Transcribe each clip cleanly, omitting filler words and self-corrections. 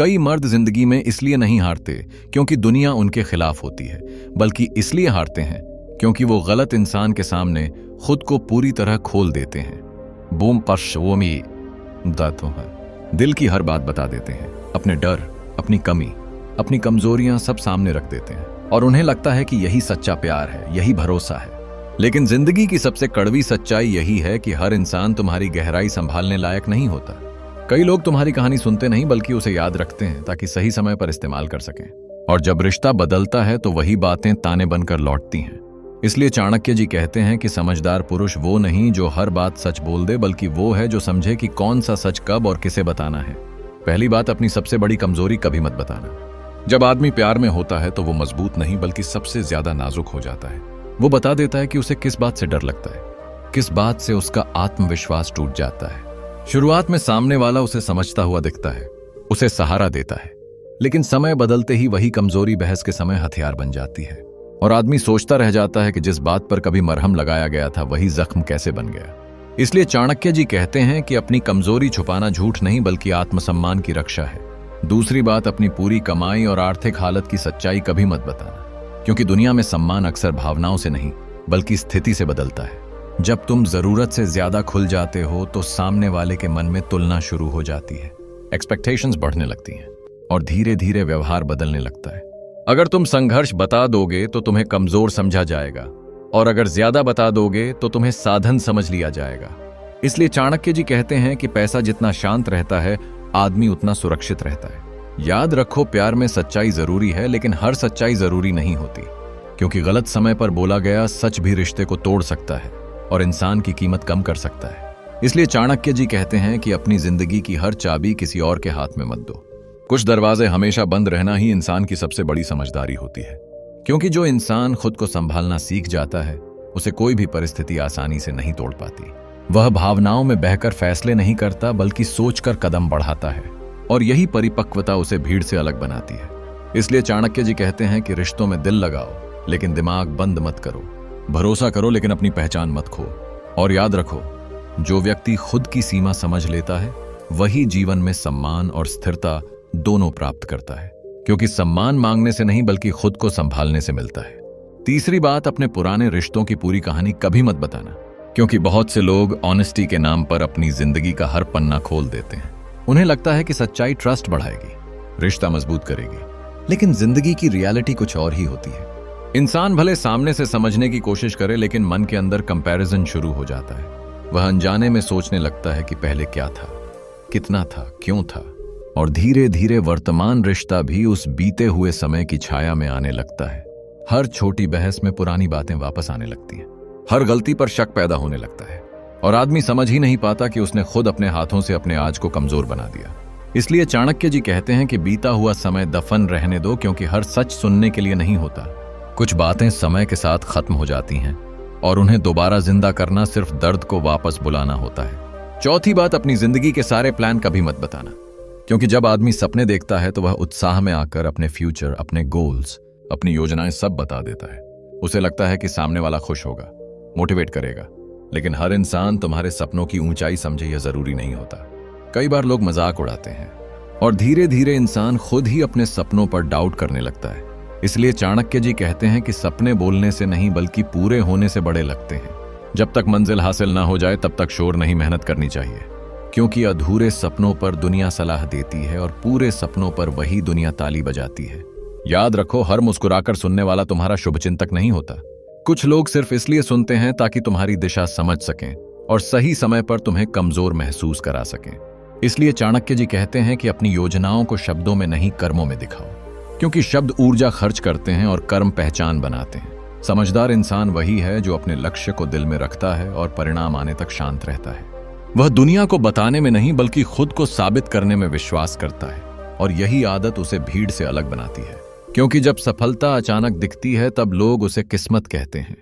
कई मर्द जिंदगी में इसलिए नहीं हारते क्योंकि दुनिया उनके खिलाफ होती है, बल्कि इसलिए हारते हैं क्योंकि वो गलत इंसान के सामने खुद को पूरी तरह खोल देते हैं। बूम पश्चोमी दातों है, दिल की हर बात बता देते हैं, अपने डर, अपनी कमी, अपनी कमजोरियां सब सामने रख देते हैं और उन्हें लगता है कि यही सच्चा प्यार है, यही भरोसा है। लेकिन जिंदगी की सबसे कड़वी सच्चाई यही है कि हर इंसान तुम्हारी गहराई संभालने लायक नहीं होता। कई लोग तुम्हारी कहानी सुनते नहीं बल्कि उसे याद रखते हैं ताकि सही समय पर इस्तेमाल कर सकें, और जब रिश्ता बदलता है तो वही बातें ताने बनकर लौटती हैं। इसलिए चाणक्य जी कहते हैं कि समझदार पुरुष वो नहीं जो हर बात सच बोल दे, बल्कि वो है जो समझे कि कौन सा सच कब और किसे बताना है। पहली बात, अपनी सबसे बड़ी कमजोरी कभी मत बताना। जब आदमी प्यार में होता है तो वो मजबूत नहीं बल्कि सबसे ज्यादा नाजुक हो जाता है। वो बता देता है कि उसे किस बात से डर लगता है, किस बात से उसका आत्मविश्वास टूट जाता है। शुरुआत में सामने वाला उसे समझता हुआ दिखता है, उसे सहारा देता है, लेकिन समय बदलते ही वही कमजोरी बहस के समय हथियार बन जाती है और आदमी सोचता रह जाता है कि जिस बात पर कभी मरहम लगाया गया था वही जख्म कैसे बन गया। इसलिए चाणक्य जी कहते हैं कि अपनी कमजोरी छुपाना झूठ नहीं बल्कि आत्मसम्मान की रक्षा है। दूसरी बात, अपनी पूरी कमाई और आर्थिक हालत की सच्चाई कभी मत बताना, क्योंकि दुनिया में सम्मान अक्सर भावनाओं से नहीं बल्कि स्थिति से बदलता है। जब तुम जरूरत से ज्यादा खुल जाते हो तो सामने वाले के मन में तुलना शुरू हो जाती है, एक्सपेक्टेशंस बढ़ने लगती हैं और धीरे धीरे व्यवहार बदलने लगता है। अगर तुम संघर्ष बता दोगे तो तुम्हें कमजोर समझा जाएगा, और अगर ज्यादा बता दोगे तो तुम्हें साधन समझ लिया जाएगा। इसलिए चाणक्य जी कहते हैं कि पैसा जितना शांत रहता है, आदमी उतना सुरक्षित रहता है। याद रखो, प्यार में सच्चाई जरूरी है, लेकिन हर सच्चाई जरूरी नहीं होती, क्योंकि गलत समय पर बोला गया सच भी रिश्ते को तोड़ सकता है और इंसान की कीमत कम कर सकता है। इसलिए चाणक्य जी कहते हैं कि अपनी जिंदगी की हर चाबी किसी और के हाथ में मत दो। कुछ दरवाजे हमेशा बंद रहना ही इंसान की सबसे बड़ी समझदारी होती है, क्योंकि जो इंसान खुद को संभालना सीख जाता है उसे कोई भी परिस्थिति आसानी से नहीं तोड़ पाती। वह भावनाओं में बहकर फैसले नहीं करता बल्कि सोचकर कदम बढ़ाता है, और यही परिपक्वता उसे भीड़ से अलग बनाती है। इसलिए चाणक्य जी कहते हैं कि रिश्तों में दिल लगाओ लेकिन दिमाग बंद मत करो, भरोसा करो लेकिन अपनी पहचान मत खो, और याद रखो, जो व्यक्ति खुद की सीमा समझ लेता है वही जीवन में सम्मान और स्थिरता दोनों प्राप्त करता है, क्योंकि सम्मान मांगने से नहीं बल्कि खुद को संभालने से मिलता है। तीसरी बात, अपने पुराने रिश्तों की पूरी कहानी कभी मत बताना, क्योंकि बहुत से लोग ऑनेस्टी के नाम पर अपनी जिंदगी का हर पन्ना खोल देते हैं। उन्हें लगता है कि सच्चाई ट्रस्ट बढ़ाएगी, रिश्ता मजबूत करेगी, लेकिन जिंदगी की रियलिटी कुछ और ही होती है। इंसान भले सामने से समझने की कोशिश करे, लेकिन मन के अंदर कंपैरिजन शुरू हो जाता है। वह अनजाने में सोचने लगता है कि पहले क्या था, कितना था, क्यों था, और धीरे धीरे वर्तमान रिश्ता भी उस बीते हुए समय की छाया में आने लगता है। हर छोटी बहस में पुरानी बातें वापस आने लगती हैं, हर गलती पर शक पैदा होने लगता है, और आदमी समझ ही नहीं पाता कि उसने खुद अपने हाथों से अपने आज को कमजोर बना दिया। इसलिए चाणक्य जी कहते हैं कि बीता हुआ समय दफन रहने दो, क्योंकि हर सच सुनने के लिए नहीं होता। कुछ बातें समय के साथ खत्म हो जाती हैं और उन्हें दोबारा जिंदा करना सिर्फ दर्द को वापस बुलाना होता है। चौथी बात, अपनी जिंदगी के सारे प्लान कभी मत बताना, क्योंकि जब आदमी सपने देखता है तो वह उत्साह में आकर अपने फ्यूचर, अपने गोल्स, अपनी योजनाएं सब बता देता है। उसे लगता है कि सामने वाला खुश होगा, मोटिवेट करेगा, लेकिन हर इंसान तुम्हारे सपनों की ऊंचाई समझे यह जरूरी नहीं होता। कई बार लोग मजाक उड़ाते हैं और धीरे धीरे इंसान खुद ही अपने सपनों पर डाउट करने लगता है। इसलिए चाणक्य जी कहते हैं कि सपने बोलने से नहीं बल्कि पूरे होने से बड़े लगते हैं। जब तक मंजिल हासिल ना हो जाए तब तक शोर नहीं, मेहनत करनी चाहिए, क्योंकि अधूरे सपनों पर दुनिया सलाह देती है और पूरे सपनों पर वही दुनिया ताली बजाती है। याद रखो, हर मुस्कुराकर सुनने वाला तुम्हारा शुभचिंतक नहीं होता। कुछ लोग सिर्फ इसलिए सुनते हैं ताकि तुम्हारी दिशा समझ सकें और सही समय पर तुम्हें कमजोर महसूस करा सकें। इसलिए चाणक्य जी कहते हैं कि अपनी योजनाओं को शब्दों में नहीं कर्मों में दिखाओ, क्योंकि शब्द ऊर्जा खर्च करते हैं और कर्म पहचान बनाते हैं। समझदार इंसान वही है जो अपने लक्ष्य को दिल में रखता है और परिणाम आने तक शांत रहता है। वह दुनिया को बताने में नहीं बल्कि खुद को साबित करने में विश्वास करता है, और यही आदत उसे भीड़ से अलग बनाती है। क्योंकि जब सफलता अचानक दिखती है तब लोग उसे किस्मत कहते हैं,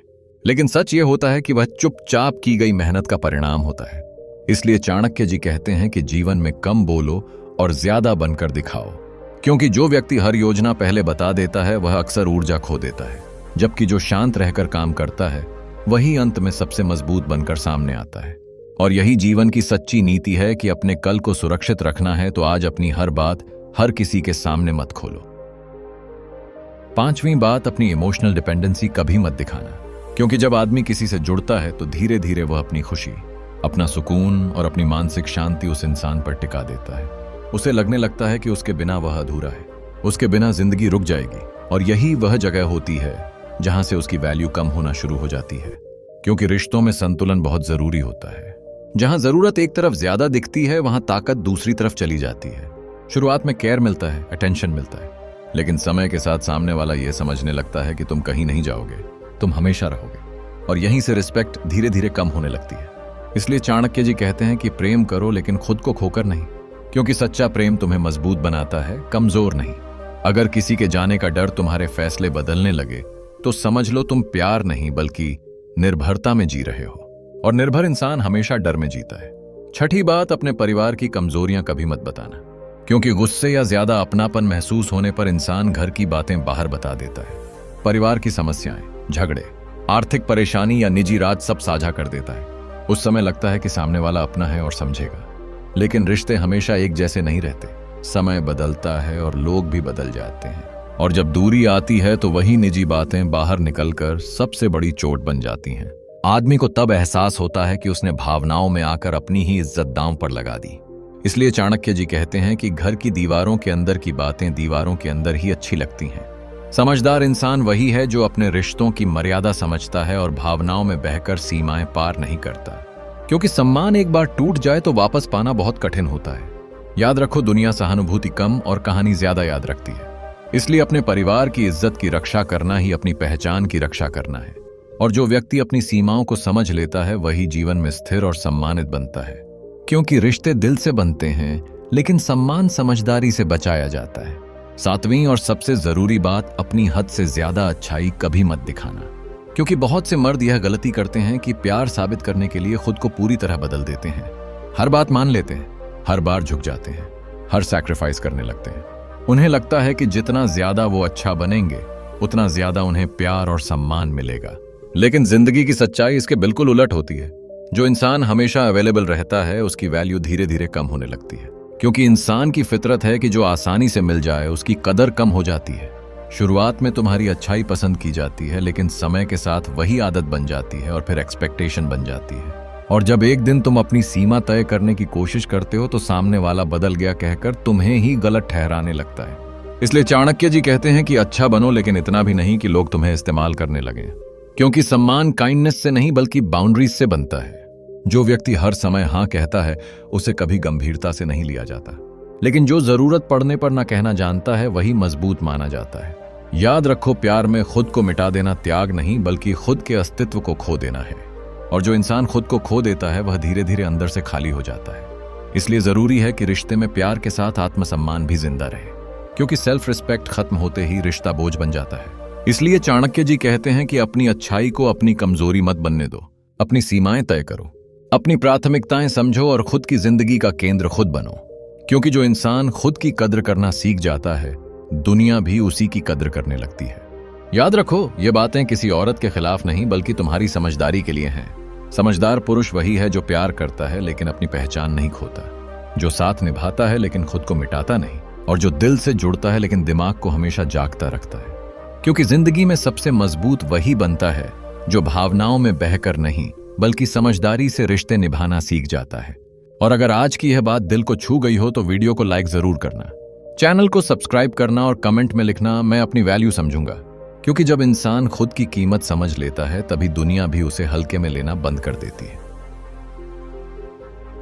लेकिन सच ये होता है कि वह चुपचाप की गई मेहनत का परिणाम होता है। इसलिए चाणक्य जी कहते हैं कि जीवन में कम बोलो और ज्यादा बनकर दिखाओ, क्योंकि जो व्यक्ति हर योजना पहले बता देता है वह अक्सर ऊर्जा खो देता है, जबकि जो शांत रहकर काम करता है वही अंत में सबसे मजबूत बनकर सामने आता है। और यही जीवन की सच्ची नीति है कि अपने कल को सुरक्षित रखना है तो आज अपनी हर बात हर किसी के सामने मत खोलो। 5वीं बात, अपनी इमोशनल डिपेंडेंसी कभी मत दिखाना, क्योंकि जब आदमी किसी से जुड़ता है तो धीरे धीरे वह अपनी खुशी, अपना सुकून और अपनी मानसिक शांति उस इंसान पर टिका देता है। उसे लगने लगता है कि उसके बिना वह अधूरा है, उसके बिना जिंदगी रुक जाएगी। और यही वह जगह होती है जहां से उसकी वैल्यू कम होना शुरू हो जाती है, क्योंकि रिश्तों में संतुलन बहुत जरूरी होता है। जहां जरूरत एक तरफ ज्यादा दिखती है, वहां ताकत दूसरी तरफ चली जाती है। शुरुआत में केयर मिलता है, अटेंशन मिलता है, लेकिन समय के साथ सामने वाला यह समझने लगता है कि तुम कहीं नहीं जाओगे, तुम हमेशा रहोगे। और यहीं से रिस्पेक्ट धीरे धीरे कम होने लगती है। इसलिए चाणक्य जी कहते हैं कि प्रेम करो लेकिन खुद को खोकर नहीं, क्योंकि सच्चा प्रेम तुम्हें मजबूत बनाता है, कमजोर नहीं। अगर किसी के जाने का डर तुम्हारे फैसले बदलने लगे तो समझ लो तुम प्यार नहीं बल्कि निर्भरता में जी रहे हो, और निर्भर इंसान हमेशा डर में जीता है। 6ठी बात, अपने परिवार की कमजोरियां कभी मत बताना, क्योंकि गुस्से या ज्यादा अपनापन महसूस होने पर इंसान घर की बातें बाहर बता देता है। परिवार की समस्याएं, झगड़े, आर्थिक परेशानी या निजी राज सब साझा कर देता है। उस समय लगता है कि सामने वाला अपना है और समझेगा, लेकिन रिश्ते हमेशा एक जैसे नहीं रहते। समय बदलता है और लोग भी बदल जाते हैं, और जब दूरी आती है तो वही निजी बातें बाहर निकलकर सबसे बड़ी चोट बन जाती हैं। आदमी को तब एहसास होता है कि उसने भावनाओं में आकर अपनी ही इज्जत दांव पर लगा दी। इसलिए चाणक्य जी कहते हैं कि घर की दीवारों के अंदर की बातें दीवारों के अंदर ही अच्छी लगती हैं। समझदार इंसान वही है जो अपने रिश्तों की मर्यादा समझता है और भावनाओं में बहकर सीमाएं पार नहीं करता, क्योंकि सम्मान एक बार टूट जाए तो वापस पाना बहुत कठिन होता है। याद रखो, दुनिया सहानुभूति कम और कहानी ज्यादा याद रखती है। इसलिए अपने परिवार की इज्जत की रक्षा करना ही अपनी पहचान की रक्षा करना है। और जो व्यक्ति अपनी सीमाओं को समझ लेता है वही जीवन में स्थिर और सम्मानित बनता है, क्योंकि रिश्ते दिल से बनते हैं, लेकिन सम्मान समझदारी से बचाया जाता है। 7वीं और सबसे जरूरी बात, अपनी हद से ज्यादा अच्छाई कभी मत दिखाना, क्योंकि बहुत से मर्द यह गलती करते हैं कि प्यार साबित करने के लिए खुद को पूरी तरह बदल देते हैं। हर बात मान लेते हैं, हर बार झुक जाते हैं, हर सैक्रिफाइस करने लगते हैं। उन्हें लगता है कि जितना ज्यादा वो अच्छा बनेंगे उतना ज्यादा उन्हें प्यार और सम्मान मिलेगा, लेकिन जिंदगी की सच्चाई इसके बिल्कुल उलट होती है। जो इंसान हमेशा अवेलेबल रहता है उसकी वैल्यू धीरे धीरे कम होने लगती है, क्योंकि इंसान की फितरत है कि जो आसानी से मिल जाए उसकी कदर कम हो जाती है। शुरुआत में तुम्हारी अच्छाई पसंद की जाती है, लेकिन समय के साथ वही आदत बन जाती है और फिर एक्सपेक्टेशन बन जाती है। और जब एक दिन तुम अपनी सीमा तय करने की कोशिश करते हो तो सामने वाला बदल गया कहकर तुम्हें ही गलत ठहराने लगता है। इसलिए चाणक्य जी कहते हैं कि अच्छा बनो, लेकिन इतना भी नहीं कि लोग तुम्हें इस्तेमाल करने लगे, क्योंकि सम्मान काइंडनेस से नहीं बल्कि बाउंड्रीज से बनता है। जो व्यक्ति हर समय हाँ कहता है उसे कभी गंभीरता से नहीं लिया जाता, लेकिन जो जरूरत पड़ने पर ना कहना जानता है वही मजबूत माना जाता है। याद रखो, प्यार में खुद को मिटा देना त्याग नहीं बल्कि खुद के अस्तित्व को खो देना है, और जो इंसान खुद को खो देता है वह धीरे धीरे अंदर से खाली हो जाता है। इसलिए जरूरी है कि रिश्ते में प्यार के साथ आत्मसम्मान भी जिंदा रहे, क्योंकि सेल्फ रिस्पेक्ट खत्म होते ही रिश्ता बोझ बन जाता है। इसलिए चाणक्य जी कहते हैं कि अपनी अच्छाई को अपनी कमजोरी मत बनने दो, अपनी सीमाएं तय करो, अपनी प्राथमिकताएं समझो और खुद की जिंदगी का केंद्र खुद बनो, क्योंकि जो इंसान खुद की कद्र करना सीख जाता है दुनिया भी उसी की कद्र करने लगती है। याद रखो, ये बातें किसी औरत के खिलाफ नहीं बल्कि तुम्हारी समझदारी के लिए हैं। समझदार पुरुष वही है जो प्यार करता है लेकिन अपनी पहचान नहीं खोता, जो साथ निभाता है लेकिन खुद को मिटाता नहीं, और जो दिल से जुड़ता है लेकिन दिमाग को हमेशा जागता रखता है। क्योंकि जिंदगी में सबसे मजबूत वही बनता है जो भावनाओं में बहकर नहीं बल्कि समझदारी से रिश्ते निभाना सीख जाता है। और अगर आज की यह बात दिल को छू गई हो तो वीडियो को लाइक जरूर करना, चैनल को सब्सक्राइब करना और कमेंट में लिखना मैं अपनी वैल्यू समझूंगा, क्योंकि जब इंसान खुद की कीमत समझ लेता है तभी दुनिया भी उसे हल्के में लेना बंद कर देती है।